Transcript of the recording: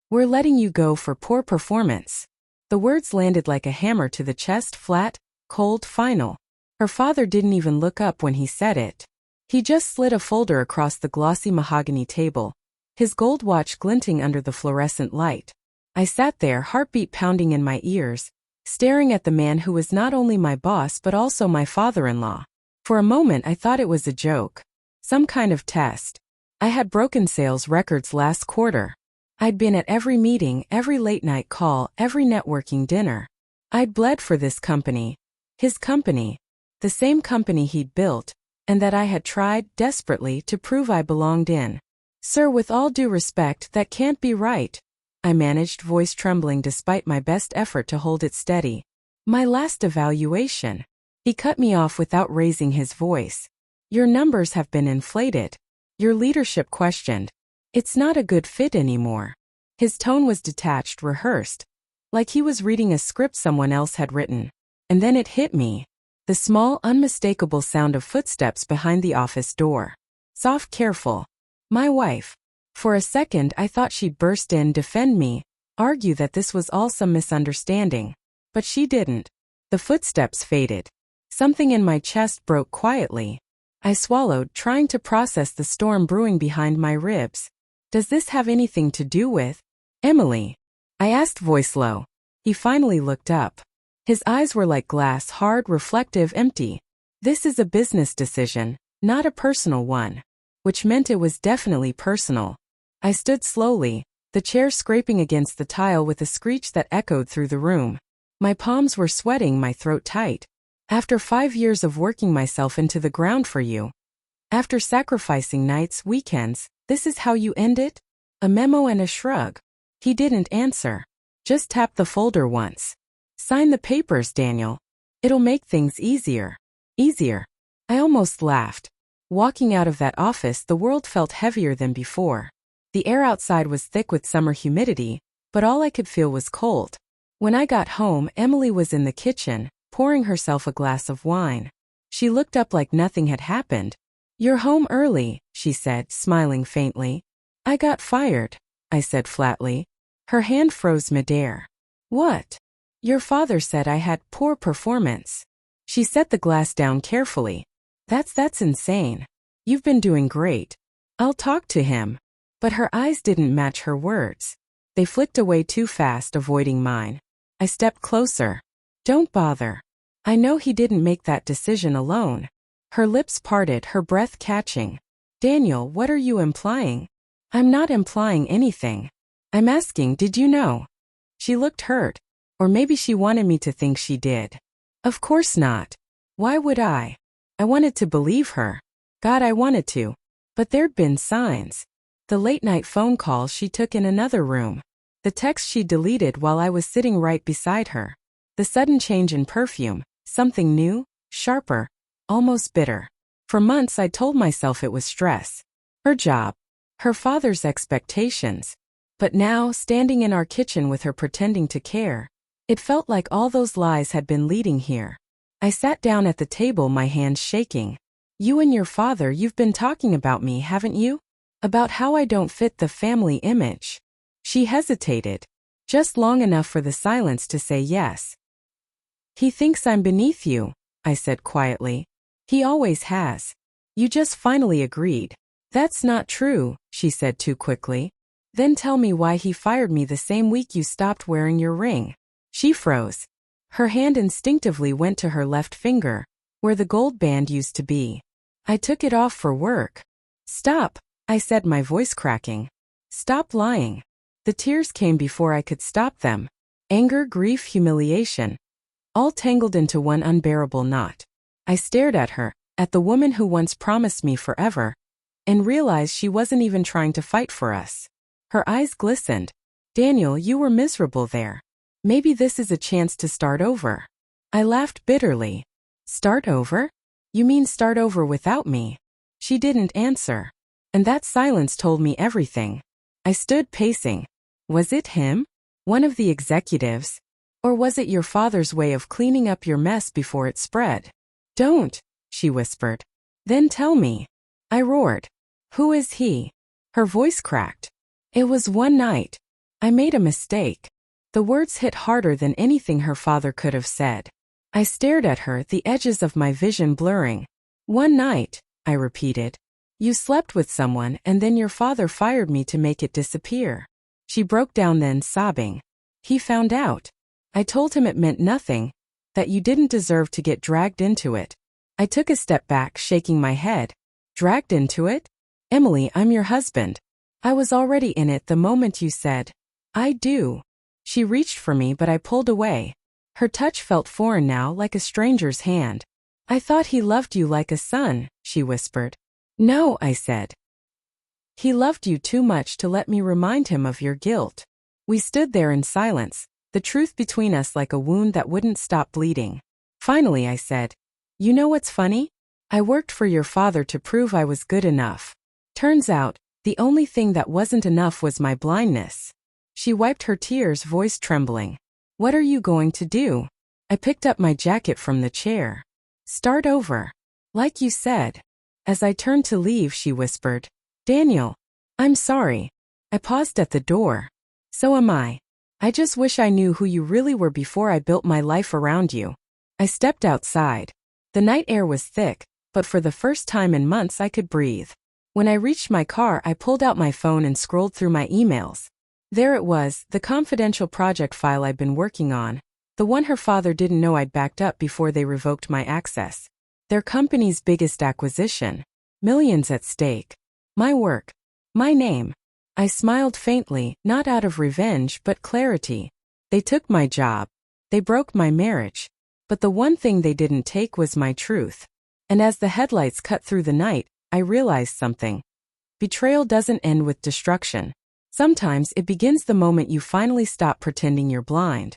We're letting you go for poor performance. The words landed like a hammer to the chest, flat, cold, final. Her father didn't even look up when he said it. He just slid a folder across the glossy mahogany table, his gold watch glinting under the fluorescent light. I sat there, heartbeat pounding in my ears, staring at the man who was not only my boss but also my father-in-law. For a moment I thought it was a joke. Some kind of test. I had broken sales records last quarter. I'd been at every meeting, every late-night call, every networking dinner. I'd bled for this company. His company. The same company he'd built, and that I had tried, desperately, to prove I belonged in. Sir, with all due respect, that can't be right. I managed, voice trembling despite my best effort to hold it steady. My last evaluation. He cut me off without raising his voice. Your numbers have been inflated. Your leadership questioned. It's not a good fit anymore. His tone was detached, rehearsed, like he was reading a script someone else had written. And then it hit me. The small, unmistakable sound of footsteps behind the office door. Soft, careful. My wife. For a second I thought she'd burst in, defend me, argue that this was all some misunderstanding. But she didn't. The footsteps faded. Something in my chest broke quietly. I swallowed, trying to process the storm brewing behind my ribs. Does this have anything to do with Emily? I asked, voice low. He finally looked up. His eyes were like glass, hard, reflective, empty. This is a business decision, not a personal one. Which meant it was definitely personal. I stood slowly, the chair scraping against the tile with a screech that echoed through the room. My palms were sweating, my throat tight. After 5 years of working myself into the ground for you. After sacrificing nights, weekends, this is how you end it? A memo and a shrug. He didn't answer. Just tapped the folder once. Sign the papers, Daniel. It'll make things easier. Easier. I almost laughed. Walking out of that office, the world felt heavier than before. The air outside was thick with summer humidity, but all I could feel was cold. When I got home, Emily was in the kitchen, pouring herself a glass of wine. She looked up like nothing had happened. You're home early, she said, smiling faintly. I got fired, I said flatly. Her hand froze midair. What? Your father said I had poor performance. She set the glass down carefully. That's insane. You've been doing great. I'll talk to him. But her eyes didn't match her words. They flicked away too fast, avoiding mine. I stepped closer. Don't bother. I know he didn't make that decision alone. Her lips parted, her breath catching. Daniel, what are you implying? I'm not implying anything. I'm asking, did you know? She looked hurt. Or maybe she wanted me to think she did. Of course not. Why would I? I wanted to believe her. God, I wanted to. But there'd been signs. The late-night phone call she took in another room. The text she deleted while I was sitting right beside her. The sudden change in perfume, something new, sharper, almost bitter. For months I'd told myself it was stress. Her job. Her father's expectations. But now, standing in our kitchen with her pretending to care, it felt like all those lies had been leading here. I sat down at the table, my hands shaking. You and your father, you've been talking about me, haven't you? About how I don't fit the family image. She hesitated. Just long enough for the silence to say yes. He thinks I'm beneath you, I said quietly. He always has. You just finally agreed. That's not true, she said too quickly. Then tell me why he fired me the same week you stopped wearing your ring. She froze. Her hand instinctively went to her left finger, where the gold band used to be. I took it off for work. Stop, I said, my voice cracking. Stop lying. The tears came before I could stop them. Anger, grief, humiliation. All tangled into one unbearable knot. I stared at her, at the woman who once promised me forever, and realized she wasn't even trying to fight for us. Her eyes glistened. Daniel, you were miserable there. Maybe this is a chance to start over. I laughed bitterly. Start over? You mean start over without me? She didn't answer. And that silence told me everything. I stood pacing. Was it him? One of the executives? Or was it your father's way of cleaning up your mess before it spread? Don't, she whispered. Then tell me. I roared. Who is he? Her voice cracked. It was one night. I made a mistake. The words hit harder than anything her father could have said. I stared at her, the edges of my vision blurring. One night, I repeated. You slept with someone and then your father fired me to make it disappear. She broke down then, sobbing. He found out. I told him it meant nothing, that you didn't deserve to get dragged into it. I took a step back, shaking my head. Dragged into it? Emily, I'm your husband. I was already in it the moment you said, I do. She reached for me but I pulled away. Her touch felt foreign now, like a stranger's hand. I thought he loved you like a son, she whispered. No, I said. He loved you too much to let me remind him of your guilt. We stood there in silence, the truth between us like a wound that wouldn't stop bleeding. Finally, I said, you know what's funny? I worked for your father to prove I was good enough. Turns out, the only thing that wasn't enough was my blindness. She wiped her tears, voice trembling. What are you going to do? I picked up my jacket from the chair. Start over. Like you said. As I turned to leave, she whispered, Daniel, I'm sorry. I paused at the door. So am I. I just wish I knew who you really were before I built my life around you. I stepped outside. The night air was thick, but for the first time in months I could breathe. When I reached my car, I pulled out my phone and scrolled through my emails. There it was, the confidential project file I'd been working on, the one her father didn't know I'd backed up before they revoked my access. Their company's biggest acquisition. Millions at stake. My work. My name. I smiled faintly, not out of revenge but clarity. They took my job. They broke my marriage. But the one thing they didn't take was my truth. And as the headlights cut through the night, I realized something. Betrayal doesn't end with destruction. Sometimes it begins the moment you finally stop pretending you're blind.